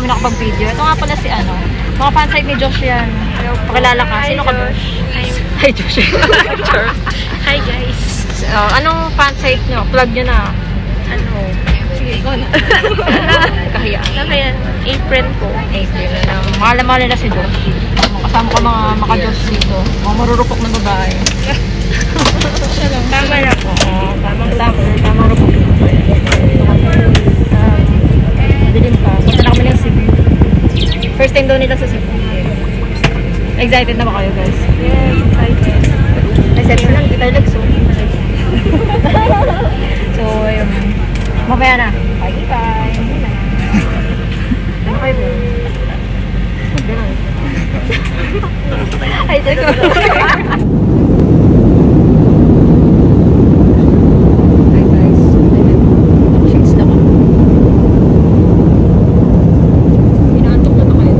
kami nakapag-video. Ito nga pala si ano, mga fansite ni Josh yan. Pakilala ka. Sino ka, Josh? Hi, Josh. Hi, guys. So, anong fansite nyo? Plug nyo na. Ano? Sige, ikaw na. Kahiya. Kaya, apron po. April. Mahal na si Josh. Kasama ka mga maka-Josh dito. Mga marurupok na babae. Tama na po. Tamang rupok. Madilim pa. Punta na kami ng Cebu. First time daw nila sa Cebu. Excited na ba kayo, guys? Yes, excited. Excited na lang. Hindi tayo lagso. So, ayun. Mamaya na. Bye-bye. Ano kayo ba? Ay, tayo. Hi guys. Shades na ka. Inaantok na ba kayo?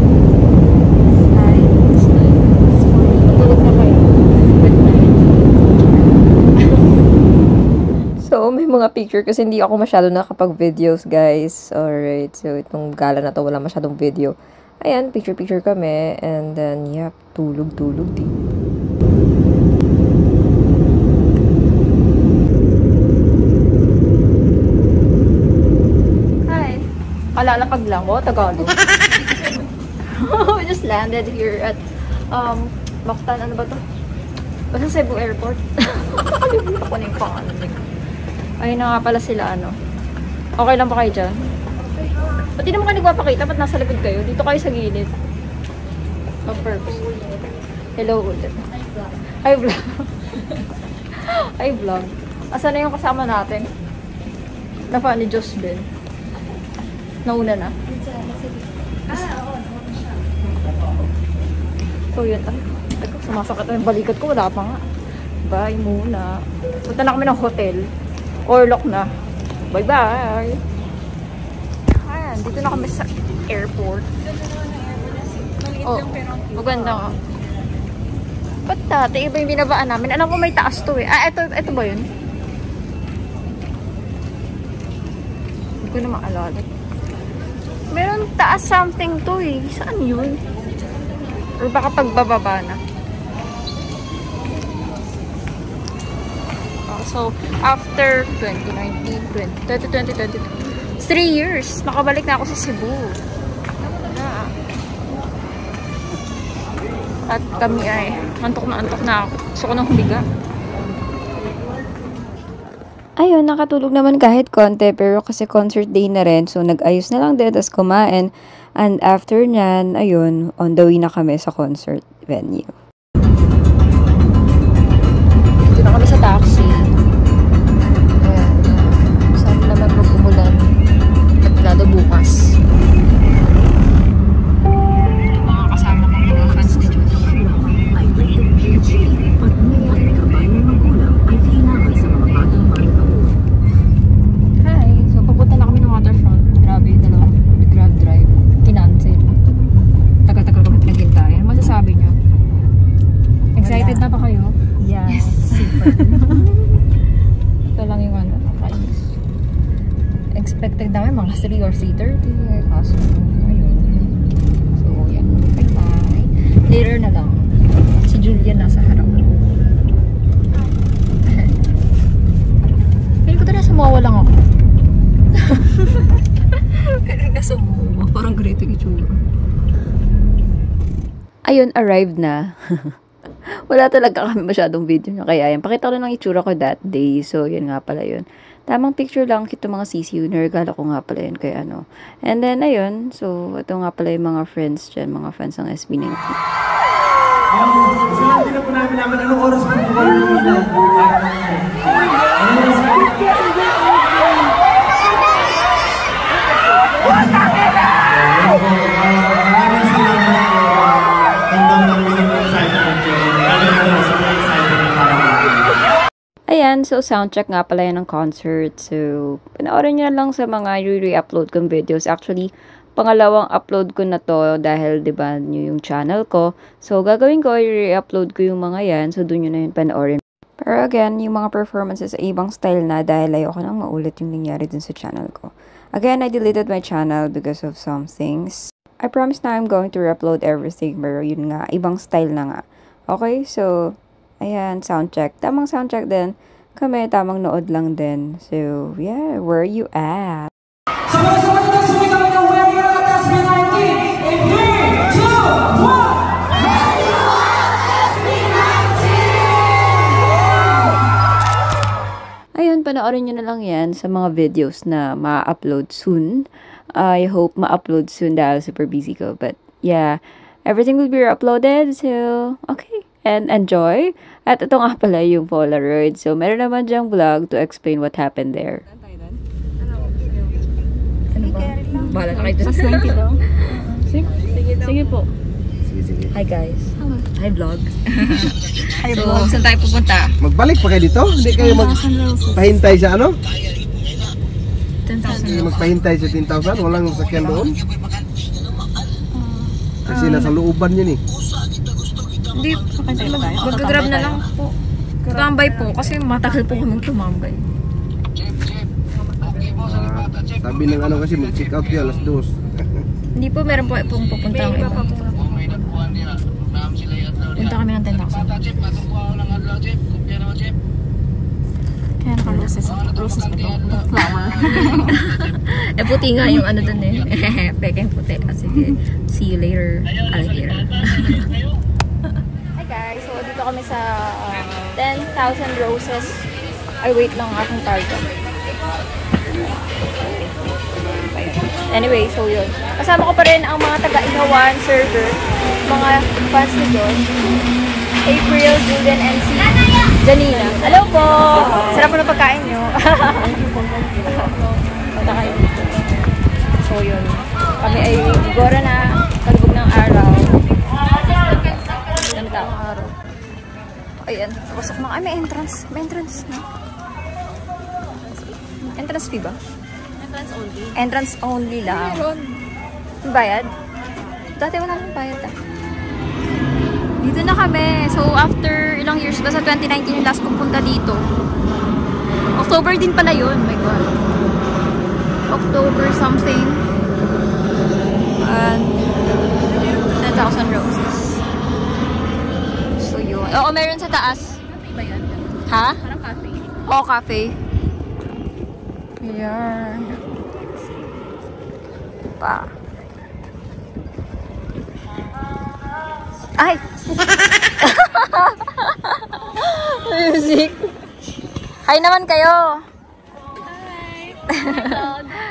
Matulog na kayo. Good night. So, may mga picture kasi hindi ako masyado nakapag-videos, guys. Alright. So, itong gala na to, wala masyadong video. Ayan, picture-picture kami. And then, yep, tulog-tulog din. Hi. Kalalapag lang ko, Tagalog. We just landed here at, Mactan, ano ba to? Basta Cebu Airport. Nakalimutan ko na yung pangalan nila. Ayun na nga pala sila, ano. Okay lang ba kayo dyan? Ba't di naman kayo nagpapakita? Ba't nasa likod kayo? Dito kayo sa gilid. On purpose. Hello ulit. Hi vlog. Hi vlog. Asan na yung kasama natin? Nafa ni Josh din. Nauna na. So yun. Sumasakit na yung balikat ko. Wala pa nga. Bye muna. Punta na kami ng hotel. Orlok na. Bye bye. Ayan. Dito na kami sa airport. Oh, maganda nga. Ba't dati? Iba yung binabaan namin. Alam ko may taas to eh. Ah, ito ba yun? Hindi ko na maalala. Meron taas something to eh. Saan yun? Or baka pagbababa na. So, after 2019, 2022, 3 years, makabalik na ako sa Cebu. At kami ay antok na ako. Gusto ko nang humiga. Ayun, nakatulog naman kahit konti, pero kasi concert day na rin, so nag-ayos na lang din, tas kumain. And after nyan, ayun, on the way na kami sa concert venue. Dito na kami sa taxi. Ayan. Sana naman mag-umulan. At lalo bukas. Mga kasama ko mga fans ni Josh. Hi! So, papunta na kami ng waterfront. Grabe yung dalawang grab drive. Kinancel. Tagal-tagal kami pinaghintay. Ano masasabi nyo? Excited na ba kayo? Yes. Super. Ito lang yung ano, nakainis. Expected namin mga 3 or 3:30. Kaso, ayun. So, yan. Bye-bye. Later na lang. Si Julian nasa harap. Feeling ko talaga sumuwa lang ako. Feeling na sumuwa. Parang great yung itsura. Ayun, arrived na. Wala talaga kami masyadong video niya. Kaya yan, pakita ko lang ng itsura ko that day. So, yun nga pala yun. Tamang picture lang kito mga CCU. Nirigala ko nga pala yun kay ano. And then, ayun. So, ito nga pala yung mga friends dyan. Mga friends ng SB19. Kasi lang din na po namin naman anong oras po po kayo nila. Anong oras po? Maraming salamat po. Hanggang namin yung excitement yun. Talagang na sobrang excited na parang. Ayan, so soundcheck nga pala yan ng concert. So, panoorin nyo na lang sa mga re-upload kong videos. Actually, pangalawang upload ko na to dahil 'di ba new yung channel ko. So gagawin ko i-upload ko yung mga yan. So doon yun na yun panoorin. Pero again, yung mga performances ay ibang style na dahil ayoko nang maulit yung nangyari dun sa channel ko. Again, I deleted my channel because of some things. I promise na I'm going to re-upload everything, pero yun nga, ibang style na nga. Okay, so, ayan, sound check. Tamang sound check din. Kami, tamang nood lang din. So, yeah, where are you at? Sabay-sabay na sumigaw ng where you at SB19 in 3, 2, 1! Ayun, panoorin nyo na lang yan sa mga videos na ma-upload soon. I hope ma-upload soon dahil super busy ko. But yeah, everything will be uploaded. So, okay. And enjoy. At ito nga pala yung Polaroid. So, meron naman dyang vlog to explain what happened there. Ano ba? Bahala na kayo. Mas 90 daw. Sige po. Hi guys. Hi vlog. Hi, So, saan tayo pupunta? Magbalik pa kayo dito? Hindi kayo magpahintay sa ano? 10,000. Hindi magpahintay sa 10,000? Walang sakyan doon? Kasi nasa looban yun eh. Hindi, mag-grab na lang po. Tambay po, kasi matagal po kami tumambay. Sabi ng ano kasi mag-check out yun alas 2. Hindi po, meron po pong pupunta ang iba. Punta kami ng 10,000. Kaya naka-roses ba ito? Flower. Eh, puti nga yung ano dun eh. Pekeng puti. Sige, see you later, alligator. Hi guys, so dito kami sa 10,000 roses. Ay, wait lang akong target. Anyway, so yun. Kasama ko pa rin ang mga taga-Inawan server, mga fans ni Josh. April, Julian, and si Janina. Hello po! Sarap po ng pagkain nyo. Punta kayo dito. So yun. Kami ay gora na, kalubog ng araw. Ganda ang araw. Ayan, pasok na. Ay, may entrance. May entrance na. Entrance fee ba? Entrance only. Entrance only lang. May bayad? Dati wala nang bayad ah. Dito na kami. So, after ilang years ba sa 2019 yung last kong punta dito. October din pala yun. My God. October something. And 10,000 roses. So, yun. Oo, meron sa taas. Ba yan? Ha? Parang cafe. Oo, cafe. Ayan. Pa. Ay! Music. Hi naman kayo.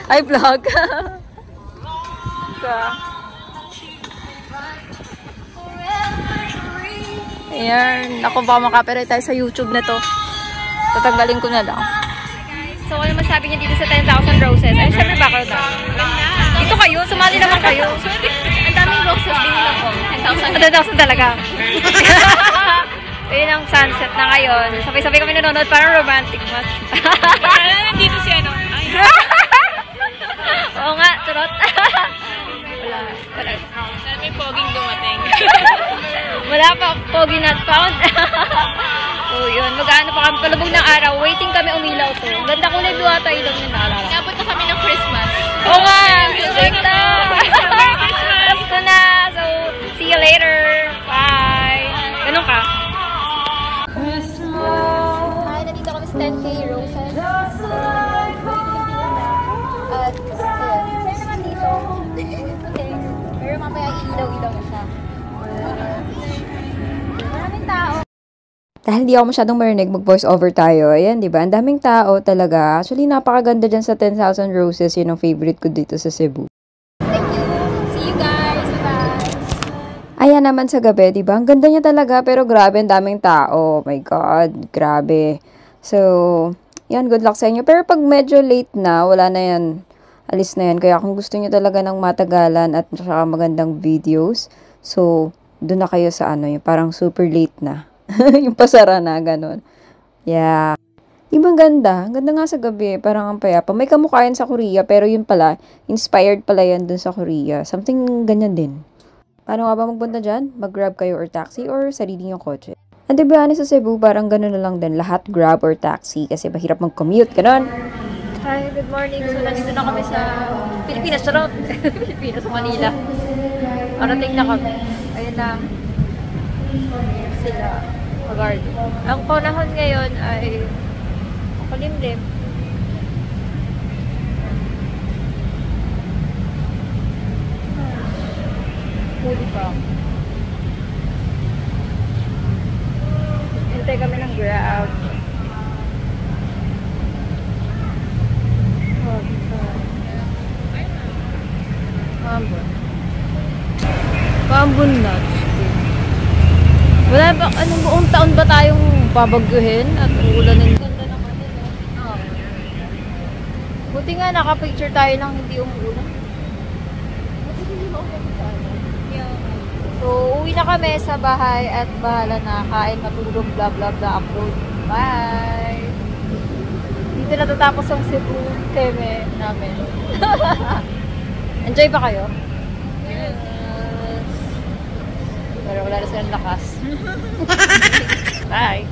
Hi, vlog. Ayan. Ako baka makapirate tayo sa YouTube na to. Tatanggalin ko na lang. So, ano masabi niya dito sa 10,000 roses? Ay, syempre background na. Dito kayo, sumali naman kayo. Ang daming roses din lang po. 10,000. 10,000 talaga. Ayun ang sunset na ngayon. Sabay-sabay kami nanonood, parang romantic mas. Nandito si ano? Ay, Oo nga, turot. Wala. sana may poging dumating. Wala pa, pogi not found. So yun, mag-ano pa kami, palubog ng araw. Waiting kami umilaw to. Ganda kulay blue ata ilaw na naalala. Inabot na kami ng Christmas. Oo nga! Music na! Tapos na! So, see you later! Bye! Ganun ka? Hi, nandito kami sa 10K Roses. At, ayun. Sa'yo naman dito. Okay. Pero mamaya ilaw-ilaw na siya. Maraming tao. Dahil di ako masyadong marinig, mag-voice over tayo. Ayan, di ba? Ang daming tao talaga. Actually, napakaganda dyan sa 10,000 Roses. Yun ang favorite ko dito sa Cebu. Thank you. See you guys. Bye. Ayan naman sa gabi, di ba? Ang ganda niya talaga, pero grabe, ang daming tao. Oh my God, grabe. So, yan, good luck sa inyo. Pero pag medyo late na, wala na yan. Alis na yan. Kaya kung gusto niyo talaga ng matagalan at saka magandang videos, so, doon na kayo sa ano, yung parang super late na. Yung pasara na, ganun. Yeah. Ibang ganda. Ganda nga sa gabi. Parang ang payapa. May kamukha yan sa Korea, pero yun pala, inspired pala yan dun sa Korea. Something ganyan din. Paano nga ba magpunta dyan? Mag-grab kayo or taxi or sarili yung kotse? And to be honest, sa Cebu, parang ganun na lang din. Lahat grab or taxi kasi mahirap mag-commute. Ganun. Hi, good morning. So, nandito na kami sa Pilipinas. Charot! Pilipinas, Manila. Parating na kami. Ayun lang. Sila. Mag-garden. Ang panahon ngayon ay makulimlim. Huli pa. Hintay kami ng Grab. Mambon. Mambon na. Wala ba, anong buong taon ba tayong babagyuhin at ulanin? Ganda naman yun, no? Buti nga nakapicture tayo ng hindi umuulan. Buti hindi maulan sa ano. So, uwi na kami sa bahay at bahala na kain, matulog, blah blah blah, upload. Bye! Dito natatapos ang Cebu keme namin. Enjoy ba kayo? Yes. Pero wala na silang lakas. Bye!